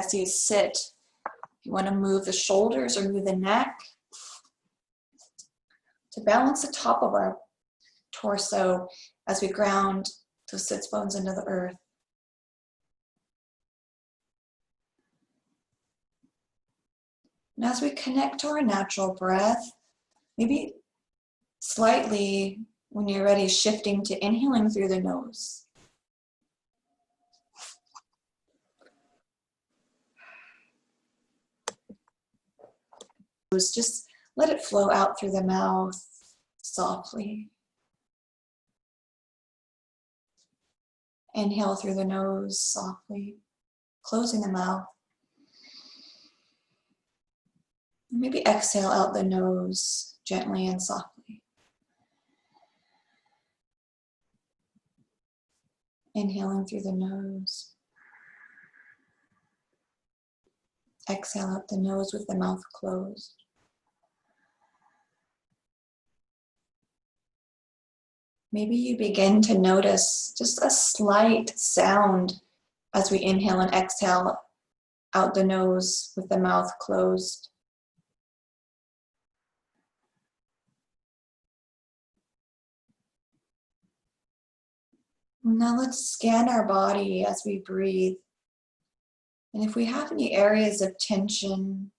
as you sit. You want to move the shoulders or move the neck to balance the top of our torso as we ground those sits bones into the earth. And as we connect to our natural breath, maybe slightly, when you're ready, shifting to inhaling through the nose. Just let it flow out through the mouth softly. Inhale through the nose softly, closing the mouth. Maybe exhale out the nose gently and softly. Inhaling through the nose. Exhale out the nose with the mouth closed. Maybe you begin to notice just a slight sound as we inhale and exhale out the nose with the mouth closed. Now let's scan our body as we breathe. And if we have any areas of tension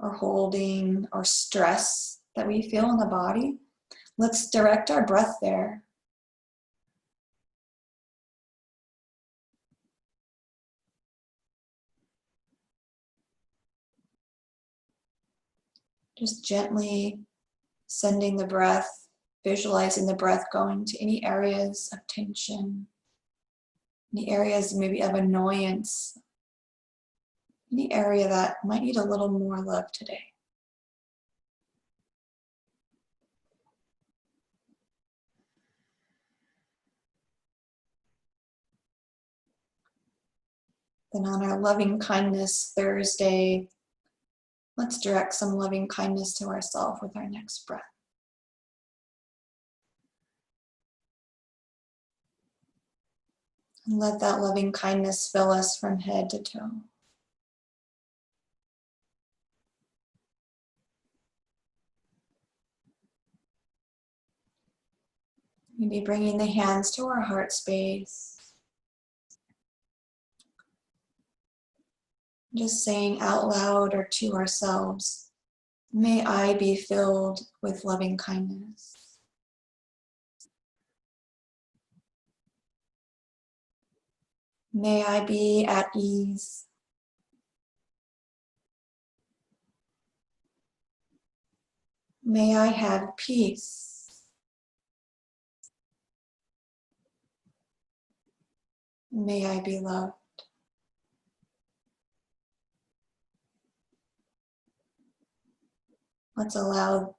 or holding or stress that we feel in the body, let's direct our breath there. Just gently sending the breath, visualizing the breath going to any areas of tension, any areas maybe of annoyance, any area that might need a little more love today. Then on our loving kindness Thursday, let's direct some loving kindness to ourselves with our next breath. And let that loving kindness fill us from head to toe. Maybe bringing the hands to our heart space. Just saying out loud or to ourselves, may I be filled with loving kindness. May I be at ease. May I have peace. May I be loved. Let's allow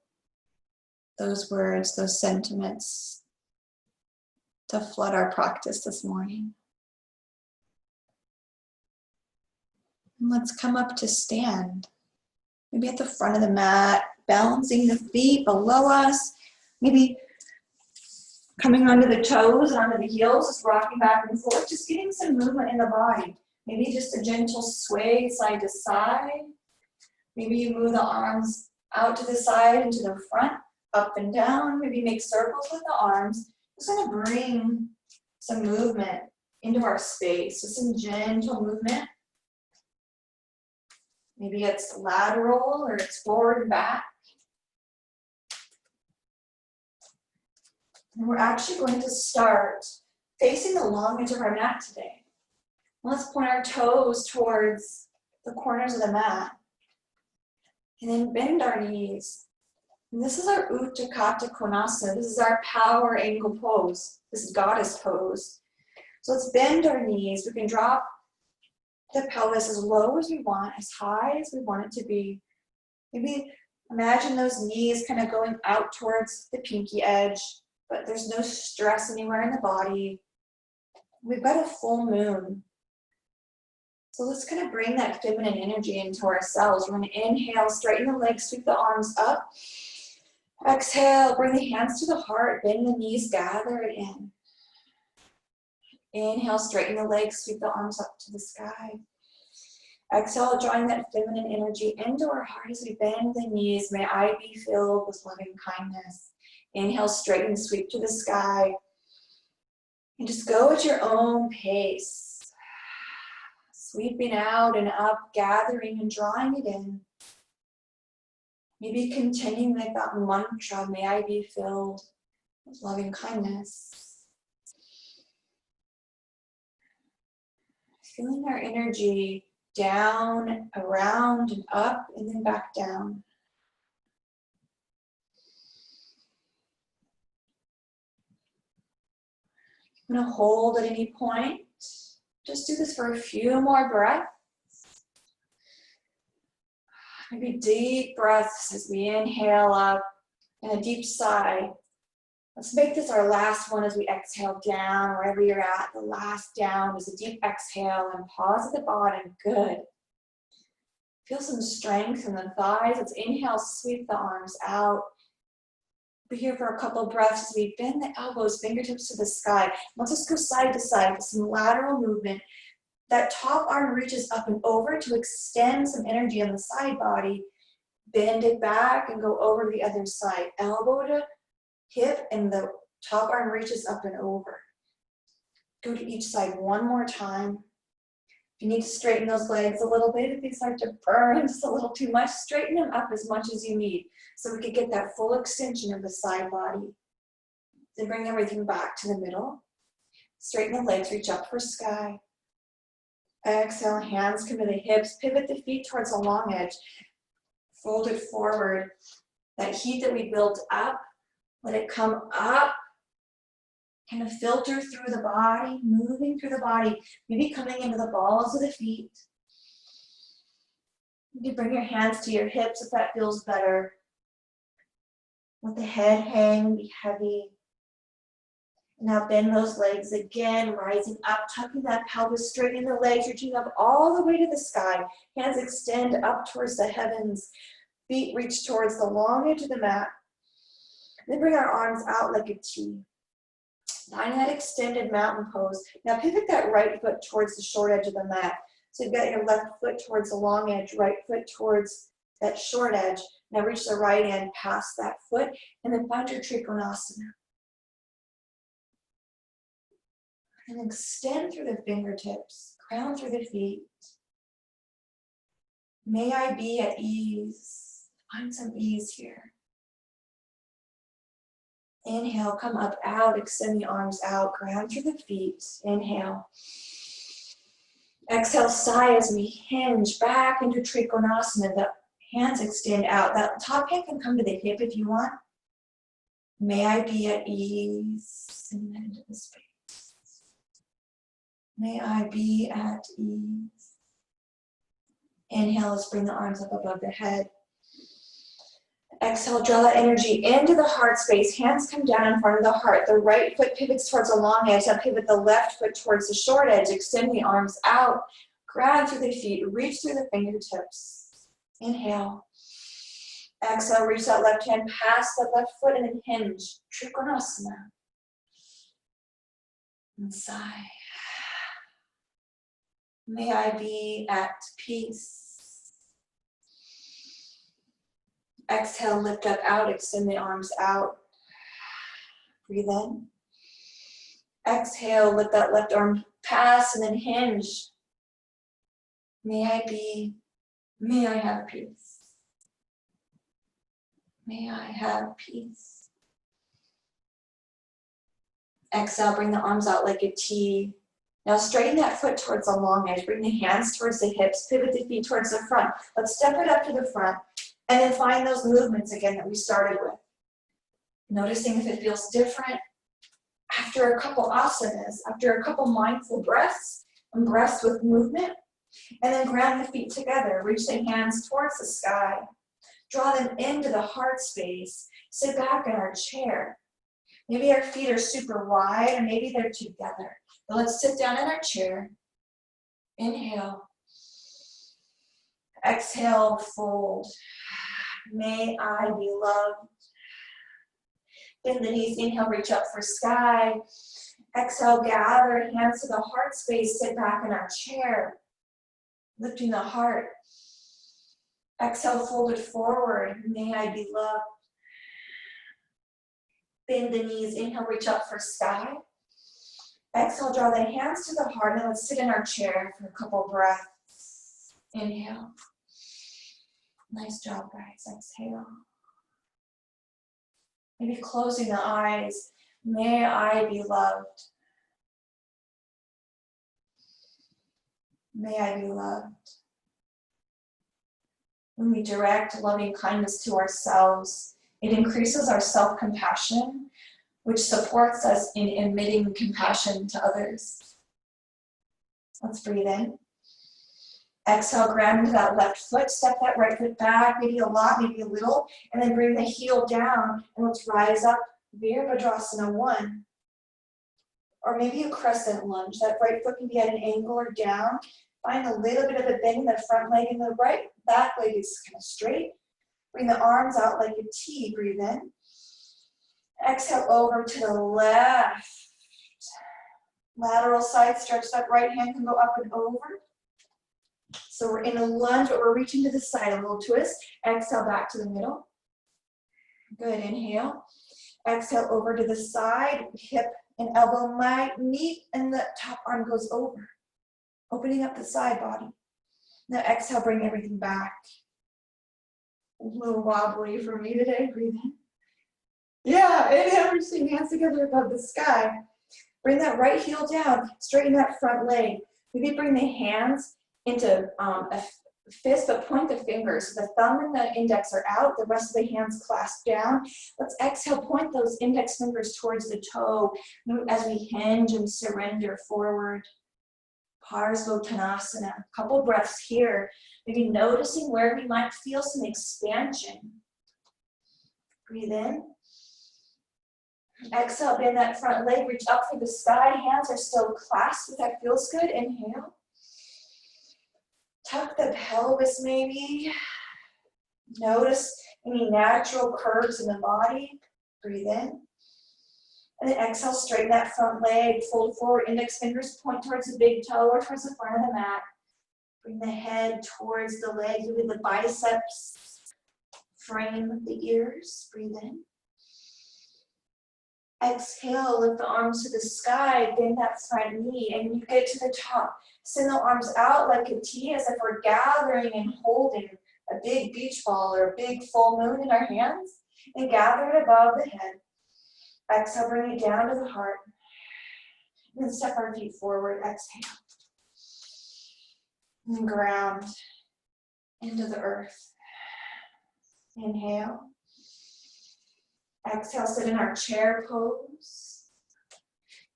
those words, those sentiments to flood our practice this morning. And let's come up to stand. Maybe at the front of the mat, balancing the feet below us. Maybe coming onto the toes and onto the heels, just rocking back and forth, just getting some movement in the body. Maybe just a gentle sway side to side. Maybe you move the arms out to the side and to the front, up and down. Maybe make circles with the arms. Just going to bring some movement into our space. So some gentle movement. Maybe it's lateral or it's forward and back. And we're actually going to start facing the long edge of our mat today. Let's point our toes towards the corners of the mat. And then bend our knees. And this is our Uttakata Konasana. This is our power angle pose. This is goddess pose. So let's bend our knees. We can drop the pelvis as low as we want, as high as we want it to be. Maybe imagine those knees kind of going out towards the pinky edge, but there's no stress anywhere in the body. We've got a full moon. So let's kind of bring that feminine energy into ourselves. We're going to inhale, straighten the legs, sweep the arms up. Exhale, bring the hands to the heart, bend the knees, gather it in. Inhale, straighten the legs, sweep the arms up to the sky. Exhale, drawing that feminine energy into our heart as we bend the knees. May I be filled with loving kindness. Inhale, straighten, sweep to the sky. And just go at your own pace. Sweeping out and up, gathering and drawing it in. Maybe continuing with that mantra, may I be filled with loving kindness. Feeling our energy down, around, and up, and then back down. I'm going to hold at any point. Just do this for a few more breaths. Maybe deep breaths as we inhale up and a deep sigh. Let's make this our last one as we exhale down, wherever you're at. The last down is a deep exhale and pause at the bottom. Good. Feel some strength in the thighs. Let's inhale, sweep the arms out. Be here for a couple of breaths as we bend the elbows, fingertips to the sky. Let's just go side to side with some lateral movement. That top arm reaches up and over to extend some energy on the side body. Bend it back and go over to the other side. Elbow to hip and the top arm reaches up and over. Go to each side one more time. If you need to straighten those legs a little bit, if they start to burn just a little too much, straighten them up as much as you need so we can get that full extension of the side body. Then bring everything back to the middle. Straighten the legs, reach up for sky. Exhale, hands come to the hips, pivot the feet towards the long edge. Fold it forward. That heat that we built up, let it come up. Kind of filter through the body, moving through the body, maybe coming into the balls of the feet. You can bring your hands to your hips if that feels better. Let the head hang, be heavy. Now bend those legs again, rising up, tucking that pelvis, straightening the legs, reaching up all the way to the sky. Hands extend up towards the heavens. Feet reach towards the long edge of the mat. Then bring our arms out like a T. Lying in that extended mountain pose. Now pivot that right foot towards the short edge of the mat. So you've got your left foot towards the long edge, right foot towards that short edge. Now reach the right hand past that foot and then find your Trikonasana. And extend through the fingertips, crown through the feet. May I be at ease. Find some ease here. Inhale, come up, out, extend the arms out, ground through the feet. Inhale. Exhale, sigh as we hinge back into Trikonasana. The hands extend out. That top hand can come to the hip if you want. May I be at ease. And then into the space. May I be at ease. Inhale, let's bring the arms up above the head. Exhale, draw that energy into the heart space. Hands come down in front of the heart. The right foot pivots towards the long edge. Now pivot the left foot towards the short edge. Extend the arms out. Grab through the feet. Reach through the fingertips. Inhale. Exhale, reach that left hand past that left foot and then hinge. Trikonasana. And sigh. May I be at peace. Exhale, lift up, out, extend the arms out. Breathe in. Exhale, let that left arm pass and then hinge. May I have peace. May I have peace. Exhale, bring the arms out like a T. Now straighten that foot towards the long edge. Bring the hands towards the hips. Pivot the feet towards the front. Let's step it up to the front. And then find those movements again that we started with. Noticing if it feels different. After a couple asanas, after a couple mindful breaths, and breaths with movement. And then ground the feet together. Reach the hands towards the sky. Draw them into the heart space. Sit back in our chair. Maybe our feet are super wide or maybe they're together. But let's sit down in our chair. Inhale. Exhale, fold. May I be loved. Bend the knees, inhale, reach up for sky. Exhale, gather hands to the heart space, sit back in our chair. Lifting the heart. Exhale, fold it forward. May I be loved. Bend the knees. Inhale, reach up for sky. Exhale, draw the hands to the heart. And let's sit in our chair for a couple breaths. Inhale. Nice job, guys. Exhale. Maybe closing the eyes. May I be loved. May I be loved. When we direct loving kindness to ourselves, it increases our self-compassion, which supports us in emitting compassion to others. Let's breathe in. Exhale, ground into that left foot, step that right foot back, maybe a lot, maybe a little, and then bring the heel down, and let's rise up, Virabhadrasana 1. Or maybe a crescent lunge. That right foot can be at an angle or down. Find a little bit of a bend in the front leg, and the right back leg is kind of straight. Bring the arms out like a T. Breathe in. Exhale over to the left. Lateral side stretch. That right hand can go up and over. So we're in a lunge, but we're reaching to the side. A little twist. Exhale back to the middle. Good. Inhale. Exhale over to the side. Hip and elbow might meet, and the top arm goes over. Opening up the side body. Now exhale, bring everything back. A little wobbly for me today. Breathe in. Yeah, inhale, reaching hands together above the sky. Bring that right heel down, straighten that front leg. Maybe bring the hands into a fist, but point the fingers. So the thumb and the index are out, the rest of the hands clasp down. Let's exhale, point those index fingers towards the toe as we hinge and surrender forward. Parsvottanasana. A couple breaths here. Maybe noticing where we might feel some expansion. Breathe in. Exhale, bend that front leg, reach up for the sky. Hands are still clasped. If that feels good, inhale. Tuck the pelvis maybe. Notice any natural curves in the body. Breathe in. And then exhale, straighten that front leg, fold forward, index fingers point towards the big toe or towards the front of the mat. Bring the head towards the leg, maybe the biceps frame the ears. Breathe in. Exhale, lift the arms to the sky, bend that front knee, and you get to the top. Send the arms out like a T as if we're gathering and holding a big beach ball or a big full moon in our hands, and gather it above the head. Exhale, bring it down to the heart. And then step our feet forward. Exhale. And ground into the earth. Inhale. Exhale, sit in our chair pose.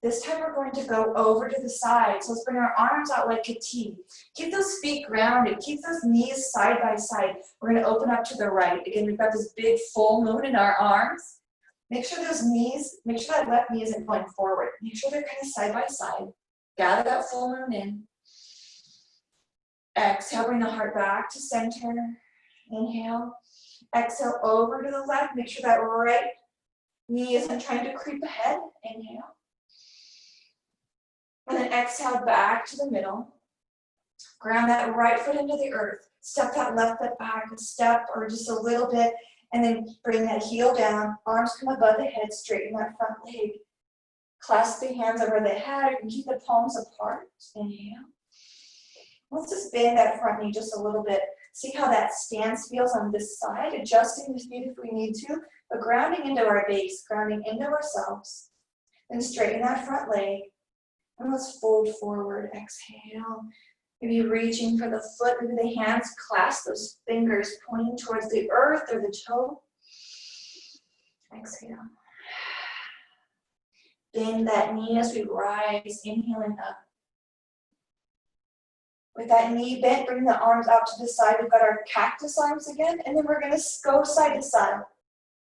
This time we're going to go over to the side. So let's bring our arms out like a T. Keep those feet grounded. Keep those knees side by side. We're going to open up to the right. Again, we've got this big full moon in our arms. Make sure those knees, make sure that left knee isn't going forward. Make sure they're kind of side by side. Gather that full moon in. Exhale, bring the heart back to center. Inhale. Exhale over to the left. Make sure that right knee isn't trying to creep ahead. Inhale. And then exhale back to the middle. Ground that right foot into the earth. Step that left foot back a step or just a little bit. And then bring that heel down. Arms come above the head. Straighten that front leg. Clasp the hands over the head. You can keep the palms apart. Inhale. Let's just bend that front knee just a little bit. See how that stance feels on this side. Adjusting the feet if we need to. But grounding into our base. Grounding into ourselves. Then straighten that front leg. And let's fold forward. Exhale. Maybe reaching for the foot. Maybe the hands clasp those fingers pointing towards the earth or the toe. Exhale. Bend that knee as we rise. Inhaling up. With that knee bent, bring the arms out to the side. We've got our cactus arms again. And then we're going to go side to side.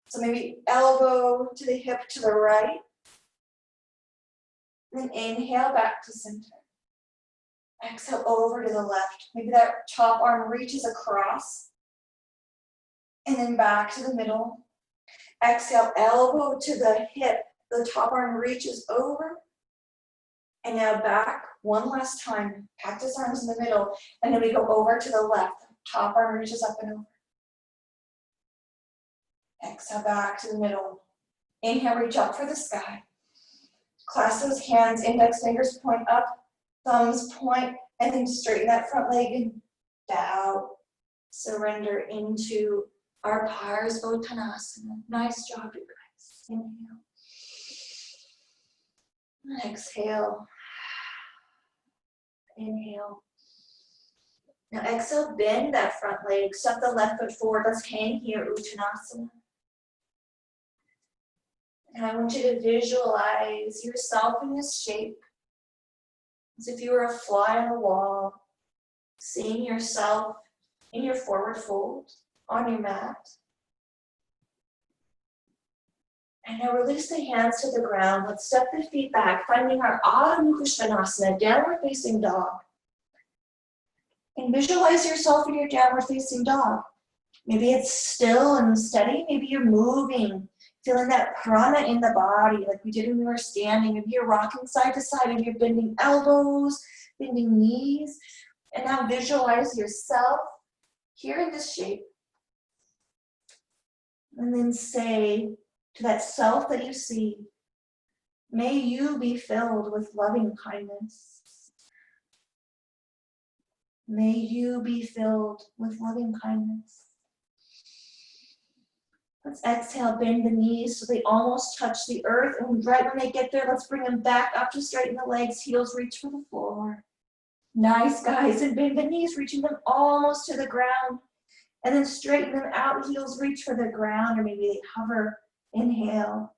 So maybe elbow to the hip to the right. Then inhale back to center. Exhale over to the left. Maybe that top arm reaches across. And then back to the middle. Exhale, elbow to the hip. The top arm reaches over. And now back one last time. Cactus arms in the middle. And then we go over to the left. Top arm reaches up and over. Exhale back to the middle. Inhale, reach up for the sky. Clasp those hands, index fingers point up, thumbs point, and then straighten that front leg and bow. Surrender into our Parsvottanasana. Nice job, you guys. Inhale. Exhale. Inhale. Now exhale, bend that front leg. Step the left foot forward. Let's hang here, Uttanasana. And I want you to visualize yourself in this shape as if you were a fly on the wall, seeing yourself in your forward fold on your mat. And now release the hands to the ground. Let's step the feet back, finding our Adho Mukha Svanasana, downward facing dog. And visualize yourself in your downward facing dog. Maybe it's still and steady. Maybe you're moving, feeling that prana in the body like we did when we were standing. Maybe you're rocking side to side and you're bending elbows, bending knees. And now visualize yourself here in this shape. And then say to that self that you see, may you be filled with loving kindness. May you be filled with loving kindness. Let's exhale, bend the knees so they almost touch the earth. And right when they get there, let's bring them back up to straighten the legs. Heels reach for the floor. Nice, guys. And bend the knees, reaching them almost to the ground. And then straighten them out. Heels reach for the ground, or maybe they hover. Inhale.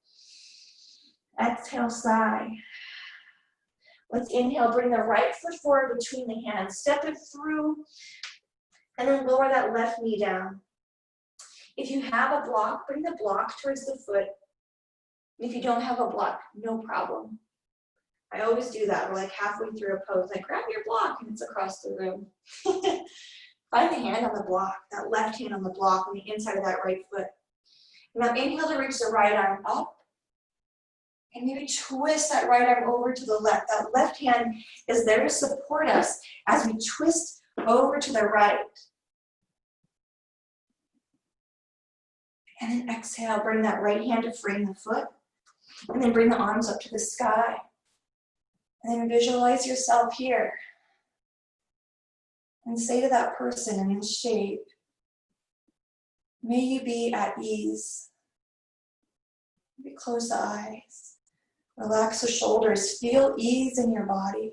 Exhale, sigh. Let's inhale, bring the right foot forward between the hands. Step it through, and then lower that left knee down. If you have a block, bring the block towards the foot. If you don't have a block, no problem. I always do that. We're like halfway through a pose. I grab your block, and it's across the room. Find the hand on the block, that left hand on the block on the inside of that right foot. Now inhale to reach the right arm up. And maybe twist that right arm over to the left. That left hand is there to support us as we twist over to the right. And then exhale, bring that right hand to frame the foot. And then bring the arms up to the sky. And then visualize yourself here. And say to that person in this shape, may you be at ease. Maybe close the eyes. Relax the shoulders. Feel ease in your body.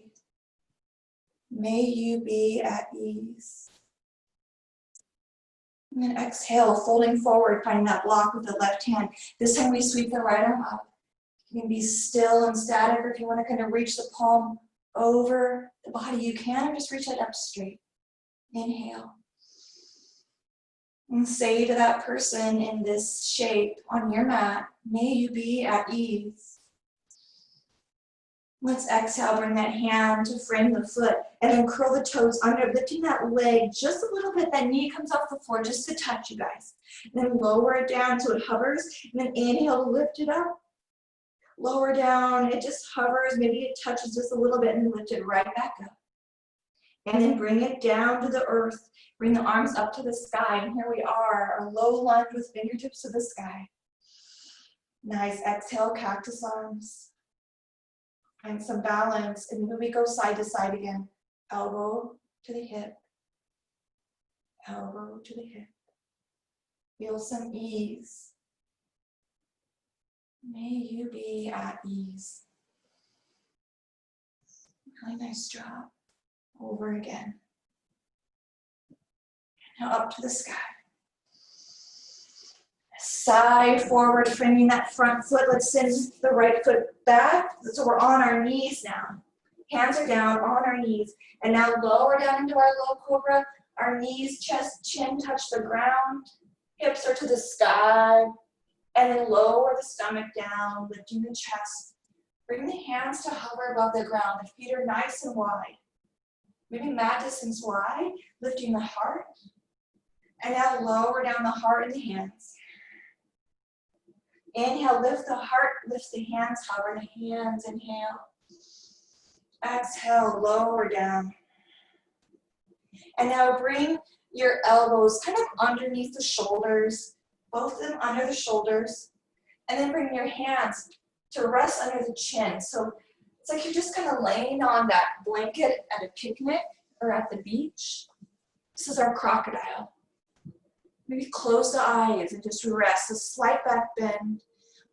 May you be at ease. And then exhale, folding forward, finding that block with the left hand. This time we sweep the right arm up. You can be still and static, or if you want to kind of reach the palm over the body, you can, or just reach it up straight. Inhale. And say to that person in this shape on your mat, may you be at ease. Let's exhale, bring that hand to frame the foot, and then curl the toes under, lifting that leg just a little bit. That knee comes off the floor just to touch, you guys. And then lower it down so it hovers, and then inhale to lift it up. Lower down, it just hovers, maybe it touches just a little bit, and lift it right back up. And then bring it down to the earth. Bring the arms up to the sky, and here we are, a low lunge with fingertips to the sky. Nice, exhale, cactus arms. And some balance, and then we go side to side again. Elbow to the hip. Elbow to the hip. Feel some ease. May you be at ease. Really nice job. Over again. Now up to the sky. Side forward, framing that front foot. Let's send the right foot back. So we're on our knees now. Hands are down on our knees. And now lower down into our low cobra. Our knees, chest, chin touch the ground. Hips are to the sky. And then lower the stomach down, lifting the chest. Bring the hands to hover above the ground. The feet are nice and wide. Maybe mat distance wide, lifting the heart. And now lower down the heart and the hands. Inhale, lift the heart, lift the hands, hover the hands, inhale. Exhale, lower down. And now bring your elbows kind of underneath the shoulders, both of them under the shoulders, and then bring your hands to rest under the chin. So it's like you're just kind of laying on that blanket at a picnic or at the beach. This is our crocodile. Maybe close the eyes and just rest, a slight back bend,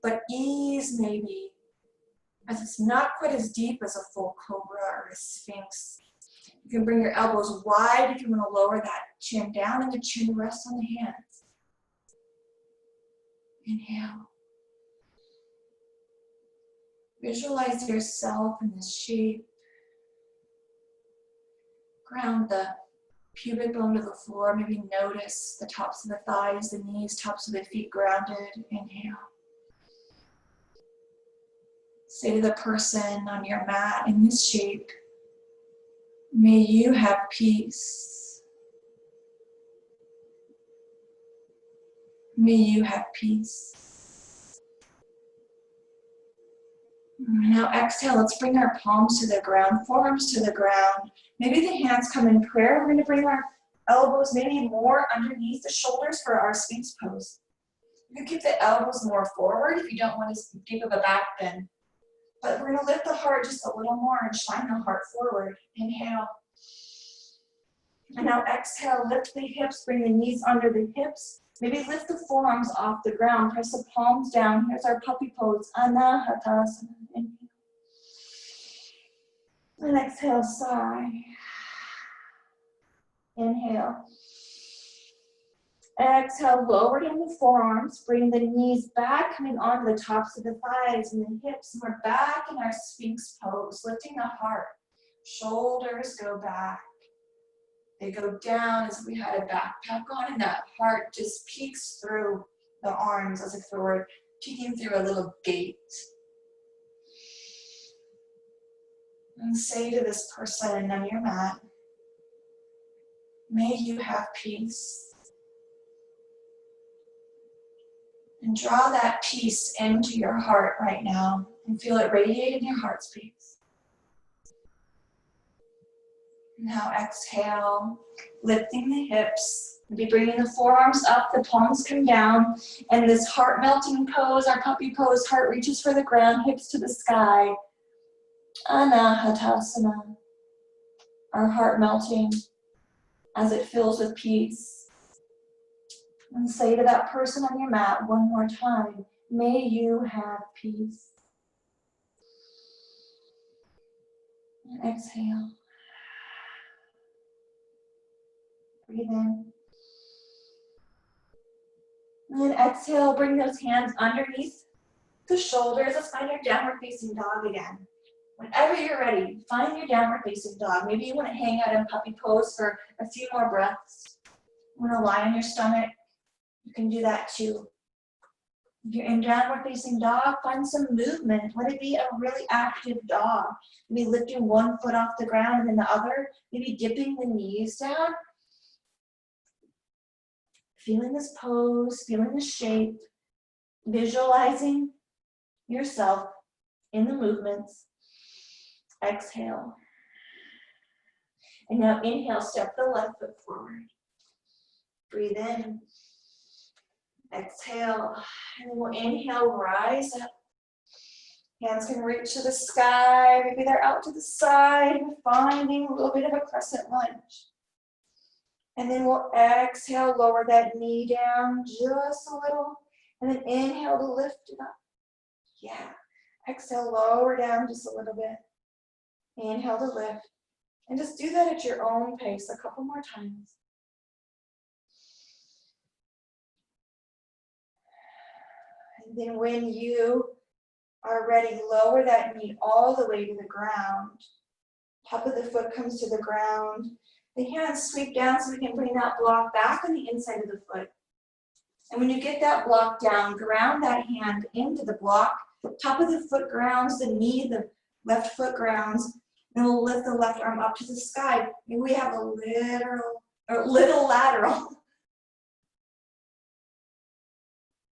but ease maybe, as it's not quite as deep as a full cobra or a sphinx. You can bring your elbows wide if you want to lower that chin down, and the chin rests on the hands. Inhale. Visualize yourself in this shape. Ground the pubic bone to the floor. Maybe notice the tops of the thighs, the knees, tops of the feet grounded. Inhale. Say to the person on your mat in this shape, may you have peace. May you have peace. Now exhale, let's bring our palms to the ground, forearms to the ground. Maybe the hands come in prayer. We're going to bring our elbows maybe more underneath the shoulders for our Sphinx pose. You can keep the elbows more forward if you don't want as deep of a back bend. But we're going to lift the heart just a little more and shine the heart forward. Inhale. And now exhale, lift the hips, bring the knees under the hips. Maybe lift the forearms off the ground, press the palms down. Here's our puppy pose, Anahatasana. Inhale. And exhale, sigh. Inhale. Exhale, lower down the forearms, bring the knees back, coming onto the tops of the thighs and the hips. And we're back in our Sphinx pose, lifting the heart. Shoulders go back. They go down as if we had a backpack on, and that heart just peeks through the arms as if we were peeking through a little gate. And say to this person on your mat, may you have peace. And draw that peace into your heart right now and feel it radiate in your heart space. Now exhale, lifting the hips. Maybe bringing the forearms up, the palms come down. And this heart melting pose, our puppy pose, heart reaches for the ground, hips to the sky. Anahatasana. Our heart melting as it fills with peace. And say to that person on your mat one more time, may you have peace. And exhale. Breathe in. And then exhale, bring those hands underneath the shoulders. Let's find our downward facing dog again. Whenever you're ready, find your downward facing dog. Maybe you want to hang out in puppy pose for a few more breaths. You want to lie on your stomach. You can do that too. If you're in downward facing dog, find some movement. Let it be a really active dog. Maybe lifting one foot off the ground and then the other. Maybe dipping the knees down. Feeling this pose, feeling the shape. Visualizing yourself in the movements. Exhale. And now inhale, step the left foot forward. Breathe in. Exhale. And then we'll inhale, rise up. Hands can reach to the sky. Maybe they're out to the side. Finding a little bit of a crescent lunge. And then we'll exhale, lower that knee down just a little. And then inhale to lift it up. Yeah. Exhale, lower down just a little bit. Inhale to lift. And just do that at your own pace a couple more times. And then when you are ready, lower that knee all the way to the ground. Top of the foot comes to the ground. The hands sweep down so we can bring that block back on the inside of the foot. And when you get that block down, ground that hand into the block. Top of the foot grounds, the knee, the left foot grounds. And we'll lift the left arm up to the sky. Maybe we have a little lateral.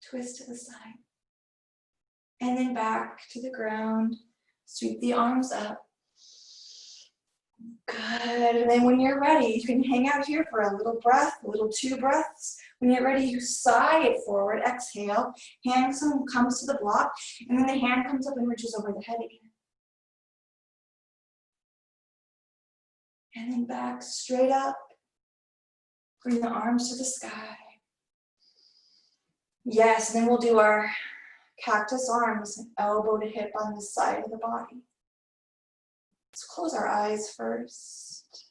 Twist to the side. And then back to the ground. Sweep the arms up. Good, and then when you're ready, you can hang out here for a little breath, a little 2 breaths. When you're ready, you sigh it forward, exhale, hand comes to the block, and then the hand comes up and reaches over the head again. And then back, straight up, bring the arms to the sky. Yes, and then we'll do our cactus arms, elbow to hip on the side of the body. Let's close our eyes first.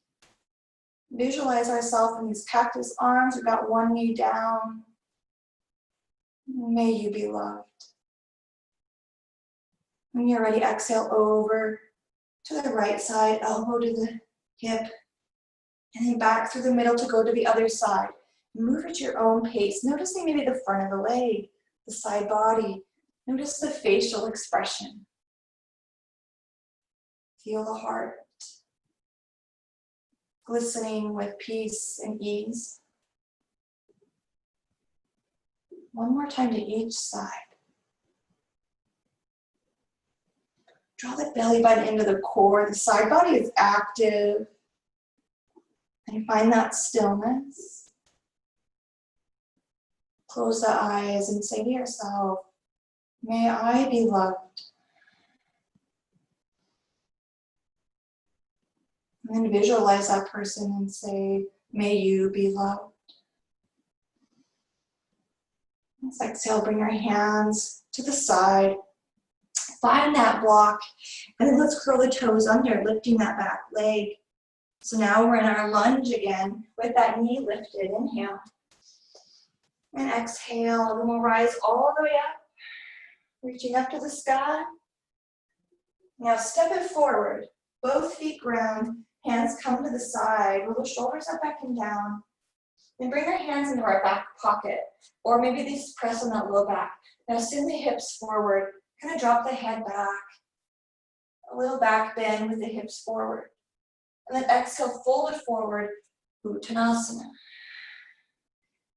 Visualize ourselves in these cactus arms. We've got one knee down. May you be loved. When you're ready, exhale over to the right side, elbow to the hip, and then back through the middle to go to the other side. Move at your own pace, noticing maybe the front of the leg, the side body. Notice the facial expression. Feel the heart glistening with peace and ease. One more time to each side. Draw the belly button into the core. The side body is active. And find that stillness. Close the eyes and say to yourself, may I be loved. And then visualize that person and say, may you be loved. Let's exhale, bring our hands to the side. Find that block, and then let's curl the toes under, lifting that back leg. So now we're in our lunge again with that knee lifted. Inhale. And exhale, and we'll rise all the way up, reaching up to the sky. Now step it forward, both feet ground, hands come to the side, roll the shoulders up, back and down. Then bring our hands into our back pocket, or maybe these press on that low back. Now send the hips forward, kind of drop the head back, a little back bend with the hips forward. And then exhale, fold it forward, Uttanasana.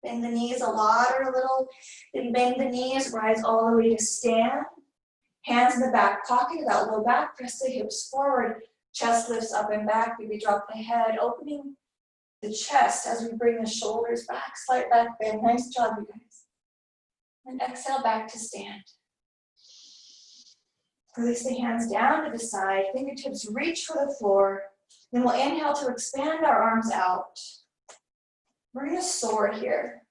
Bend the knees a lot or a little, then bend the knees, rise all the way to stand. Hands in the back pocket of that low back, press the hips forward, chest lifts up and back, maybe drop the head, opening the chest as we bring the shoulders back, slight back bend. Nice job, you guys. And exhale, back to stand. Release the hands down to the side, fingertips reach for the floor. Then we'll inhale to expand our arms out. We're gonna soar here.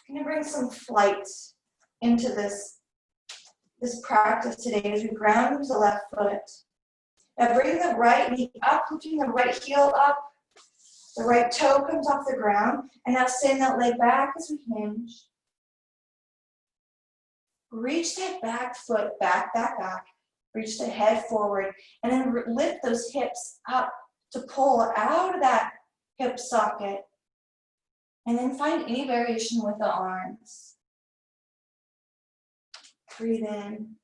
We're gonna bring some flight into this practice today as we ground into the left foot. Now bring the right knee up, lifting the right heel up. The right toe comes off the ground. And now send that leg back as we hinge. Reach that back foot back, back, back. Reach the head forward. And then lift those hips up to pull out of that hip socket. And then find any variation with the arms. Breathe in.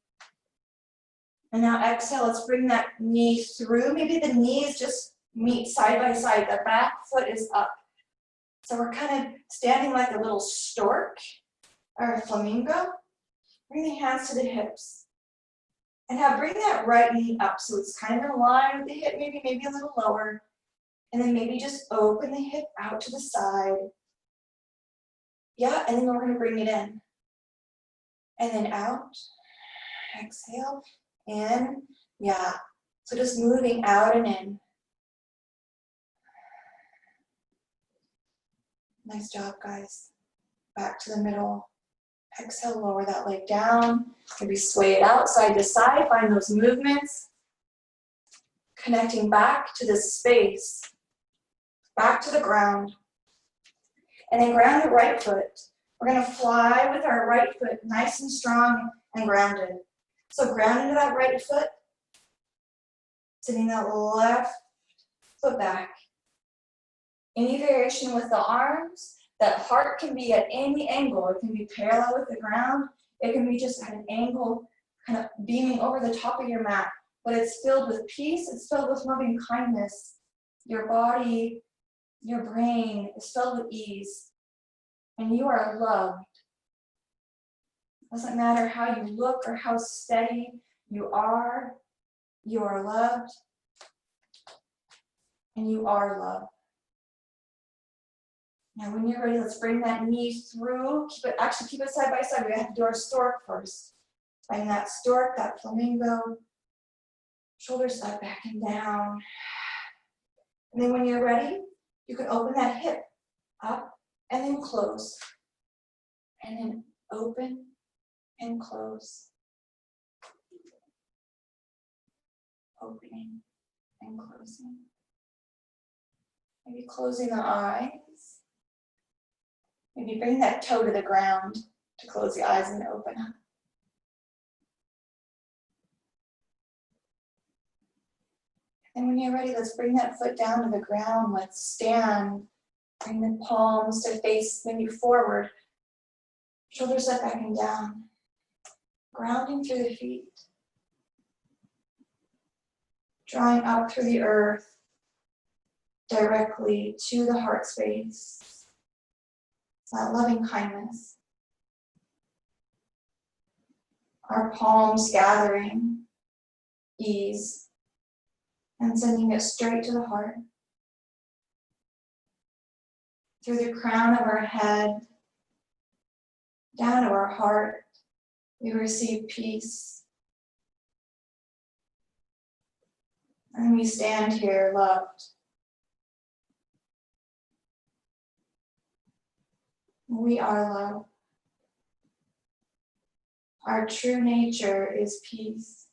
And now exhale, let's bring that knee through. Maybe the knees just meet side by side. The back foot is up. So we're kind of standing like a little stork or a flamingo. Bring the hands to the hips. And now bring that right knee up so it's kind of in line with the hip, maybe a little lower. And then maybe just open the hip out to the side. Yeah, and then we're going to bring it in. And then out. Exhale. In. Yeah. So just moving out and in. Nice job, guys. Back to the middle. Exhale, lower that leg down. Maybe sway it out side to side. Find those movements. Connecting back to this space. Back to the ground. And then ground the right foot. We're going to fly with our right foot nice and strong and grounded. So ground into that right foot. Sending that left foot back. Any variation with the arms. That heart can be at any angle. It can be parallel with the ground. It can be just at an angle, kind of beaming over the top of your mat. But it's filled with peace. It's filled with loving kindness. Your body, your brain is filled with ease. And you are loved. Doesn't matter how you look or how steady you are loved. And you are love. Now when you're ready, let's bring that knee through. Keep it side by side. We have to do our stork first. Find that stork, that flamingo. Shoulders up, back and down. And then when you're ready, you can open that hip up and then close. And then open and close. Opening and closing. Maybe closing the eyes. Maybe bring that toe to the ground to close the eyes and open up. And when you're ready, let's bring that foot down to the ground. Let's stand. Bring the palms to face maybe forward. Shoulders up, back and down. Grounding through the feet. Drawing up through the earth directly to the heart space. That loving kindness. Our palms gathering ease and sending it straight to the heart. Through the crown of our head, down to our heart, we receive peace. And we stand here loved. We are love. Our true nature is peace.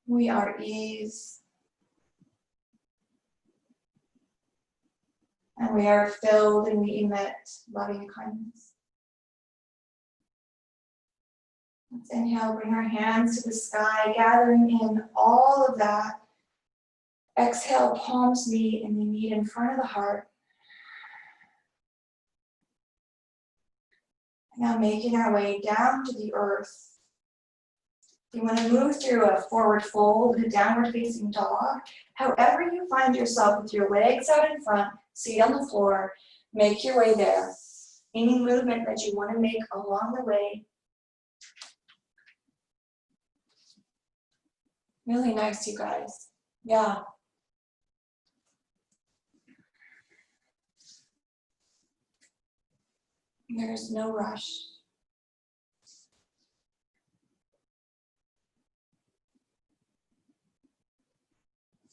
We are ease. And we are filled and we emit loving kindness. Let's inhale, bring our hands to the sky, gathering in all of that. Exhale, palms meet and they meet in front of the heart. Now making our way down to the earth. You want to move through a forward fold, a downward facing dog. However you find yourself with your legs out in front, seat on the floor, make your way there. Any movement that you want to make along the way. Really nice, you guys. Yeah. There's no rush.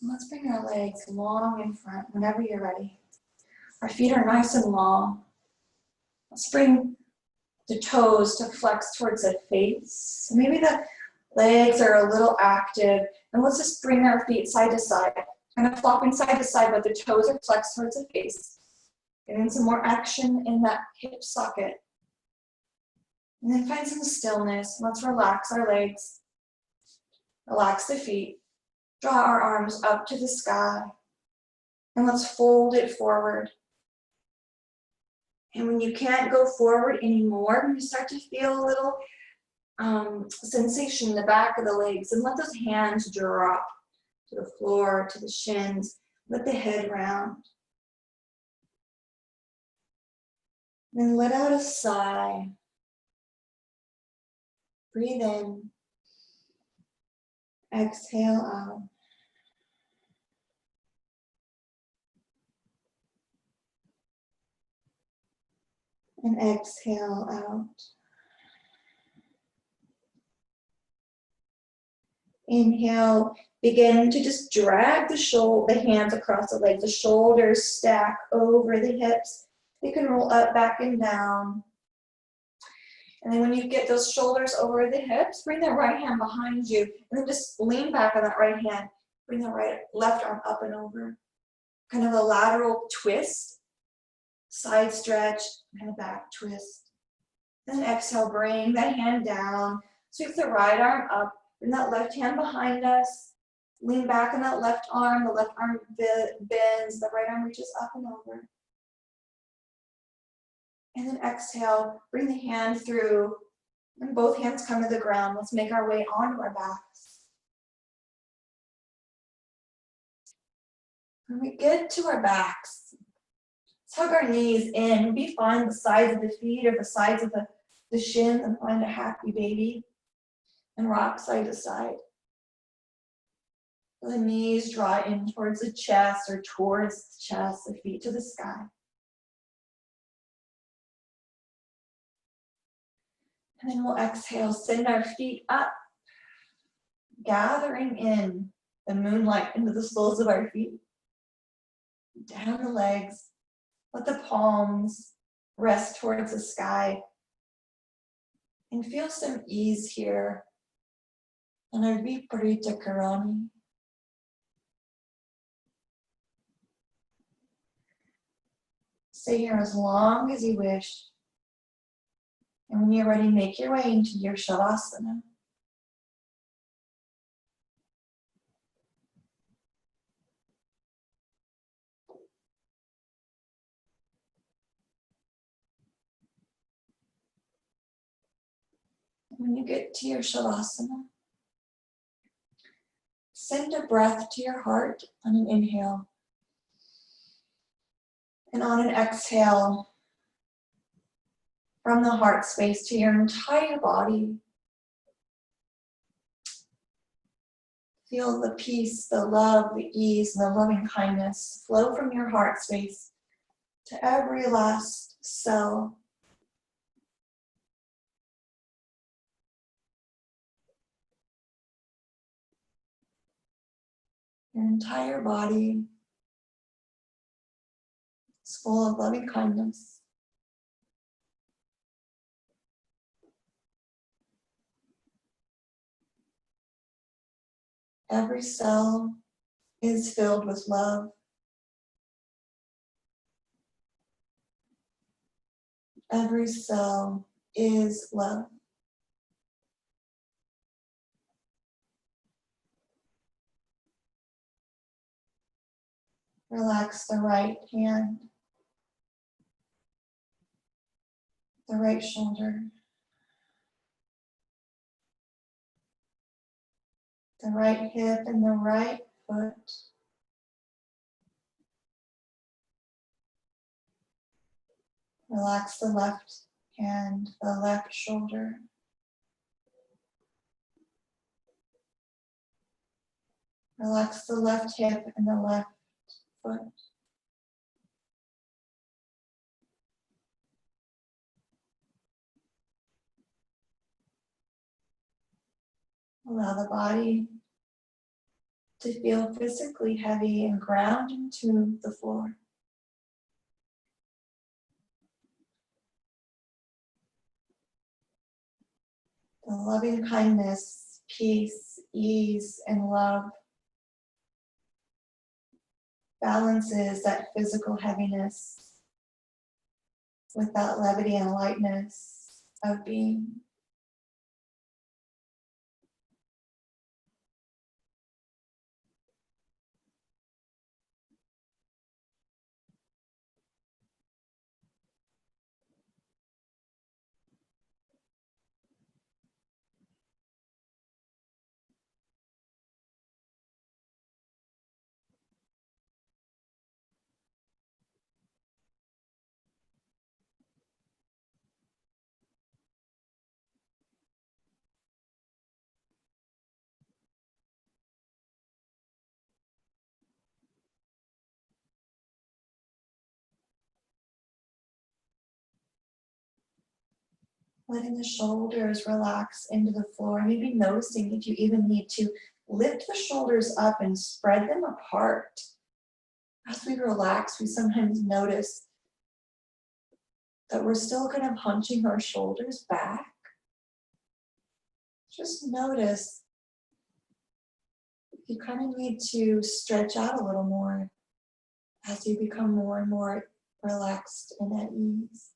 Let's bring our legs long in front whenever you're ready. Our feet are nice and long. Let's bring the toes to flex towards the face. So maybe the legs are a little active. And let's just bring our feet side to side. Kind of flopping side to side, but the toes are flexed towards the face. Getting some more action in that hip socket. And then find some stillness. Let's relax our legs. Relax the feet. Draw our arms up to the sky. And let's fold it forward. And when you can't go forward anymore, when you start to feel a little sensation in the back of the legs, and let those hands drop to the floor, to the shins. Let the head round. Then let out a sigh. Breathe in. Exhale out. And exhale out. Inhale, begin to just drag the hands across the legs. The shoulders stack over the hips. They can roll up, back, and down. And then when you get those shoulders over the hips, bring that right hand behind you. And then just lean back on that right hand. Bring the left arm up and over. Kind of a lateral twist. Side stretch, kind of back twist. Then exhale, bring that hand down. Sweep the right arm up. Bring that left hand behind us. Lean back on that left arm. The left arm bends. The right arm reaches up and over. And then exhale, bring the hand through. And both hands come to the ground. Let's make our way onto our backs. When we get to our backs, let's hug our knees in. Maybe find the sides of the feet or the sides of the shins and find a happy baby. And rock side to side. The knees draw in towards the chest or towards the chest, the feet to the sky. And then we'll exhale, send our feet up, gathering in the moonlight into the soles of our feet. Down the legs, let the palms rest towards the sky. And feel some ease here in our Viparita Karani. Stay here as long as you wish. And when you're ready, make your way into your Shavasana. When you get to your Shavasana, send a breath to your heart on an inhale. And on an exhale, from the heart space to your entire body, feel the peace, the love, the ease, and the loving kindness flow from your heart space to every last cell. Your entire body is full of loving kindness. Every cell is filled with love. Every cell is love. Relax the right hand, the right shoulder, the right hip and the right foot. Relax the left hand, the left shoulder. Relax the left hip and the left foot. Allow the body to feel physically heavy and ground into the floor. The loving kindness, peace, ease, and love balances that physical heaviness with that levity and lightness of being. Letting the shoulders relax into the floor. Maybe noticing if you even need to lift the shoulders up and spread them apart. As we relax, we sometimes notice that we're still kind of hunching our shoulders back. Just notice if you kind of need to stretch out a little more as you become more and more relaxed and at ease.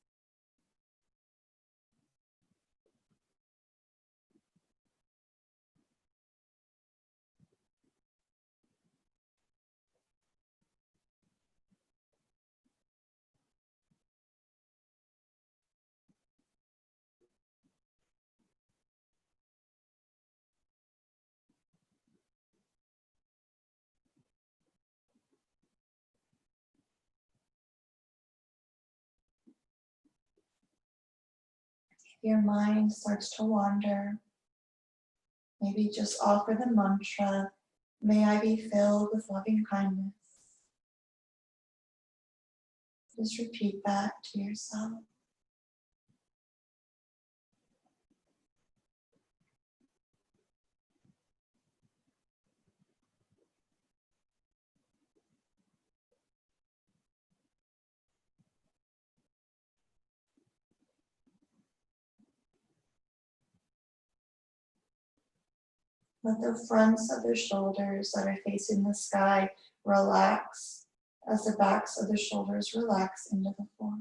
If your mind starts to wander, maybe just offer the mantra, May I be filled with loving kindness. Just repeat that to yourself. Let the fronts of the shoulders that are facing the sky relax as the backs of the shoulders relax into the floor.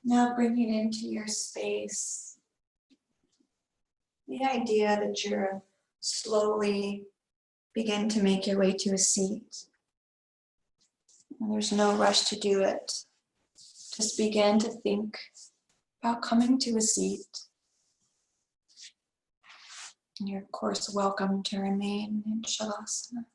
Now bringing into your space the idea that you're slowly begin to make your way to a seat. And there's no rush to do it. Just begin to think about coming to a seat. And you're of course welcome to remain in Shavasana.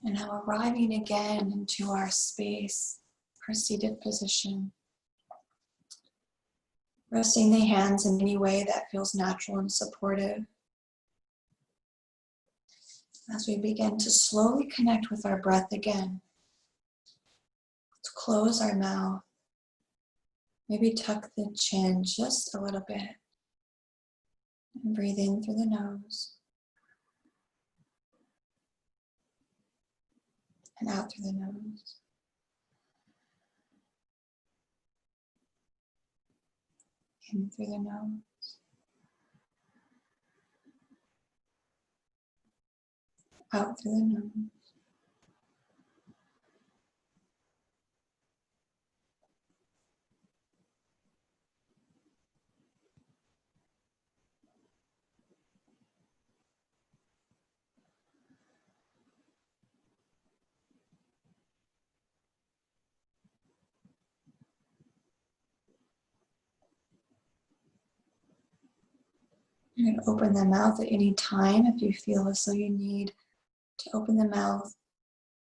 And now arriving again into our space, our seated position. Resting the hands in any way that feels natural and supportive. As we begin to slowly connect with our breath again. Let's close our mouth. Maybe tuck the chin just a little bit. And breathe in through the nose. And out through the nose. In through the nose. Out through the nose. You can open the mouth at any time if you feel as though you need to open the mouth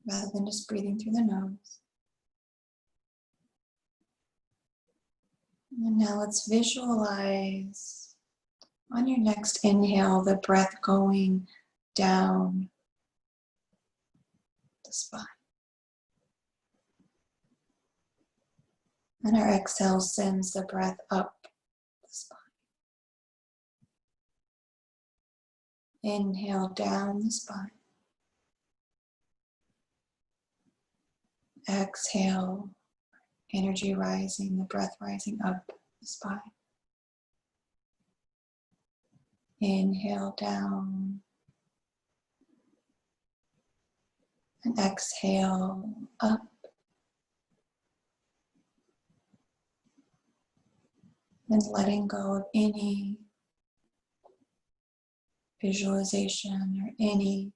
rather than just breathing through the nose. And now let's visualize on your next inhale the breath going down the spine. And our exhale sends the breath up the spine. Inhale down the spine. Exhale, energy rising, the breath rising up the spine. Inhale down. And exhale up. And letting go of any visualization or any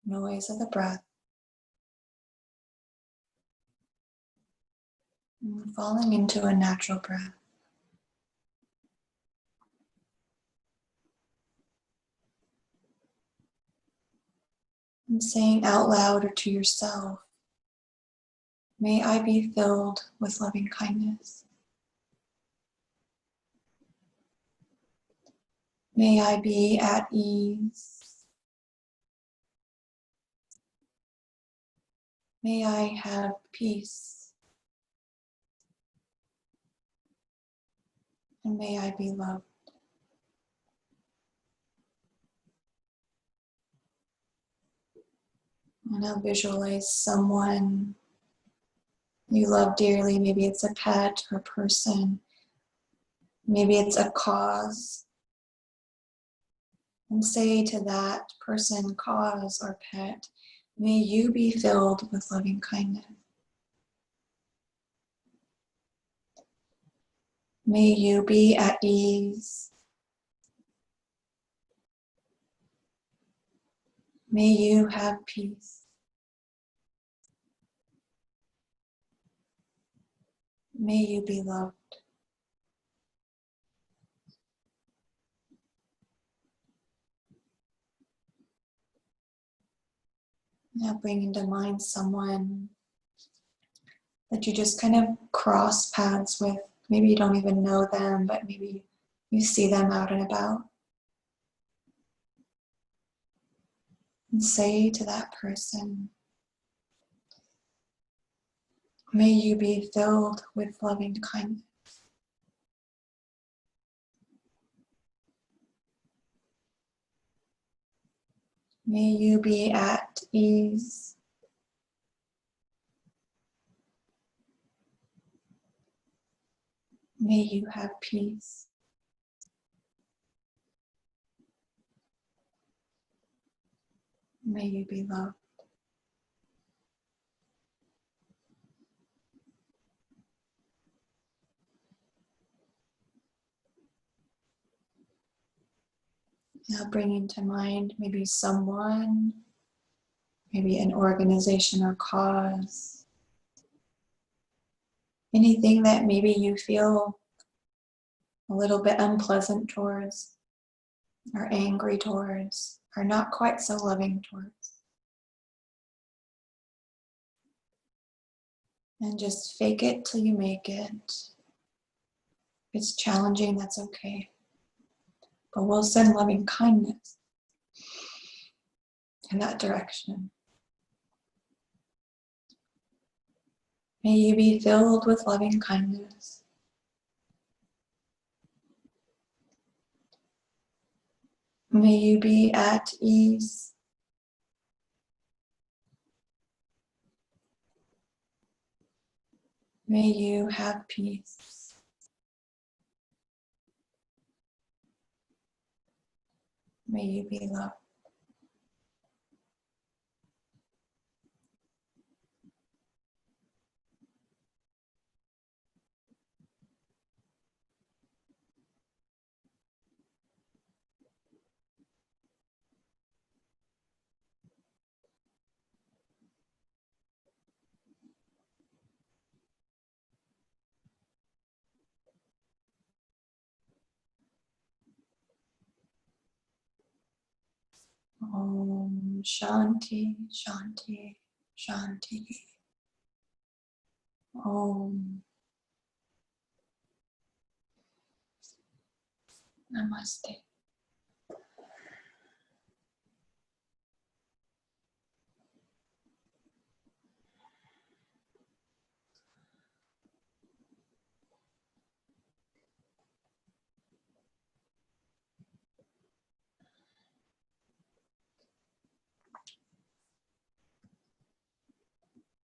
noise of the breath. And falling into a natural breath. And saying out loud or to yourself, may I be filled with loving kindness. May I be at ease. May I have peace. And may I be loved. And now visualize someone you love dearly. Maybe it's a pet or person. Maybe it's a cause. And say to that person, cause, or pet, may you be filled with loving kindness. May you be at ease. May you have peace. May you be loved. Now bring into mind someone that you just kind of cross paths with. Maybe you don't even know them, but maybe you see them out and about. And say to that person, may you be filled with loving kindness. May you be at ease. May you have peace. May you be loved. Now bring into mind maybe someone, maybe an organization or cause. Anything that maybe you feel a little bit unpleasant towards, or angry towards, or not quite so loving towards. And just fake it till you make it. If it's challenging, that's okay. But we'll send loving kindness in that direction. May you be filled with loving kindness. May you be at ease. May you have peace. May you be loved. Om Shanti, Shanti, Shanti. Om. Namaste.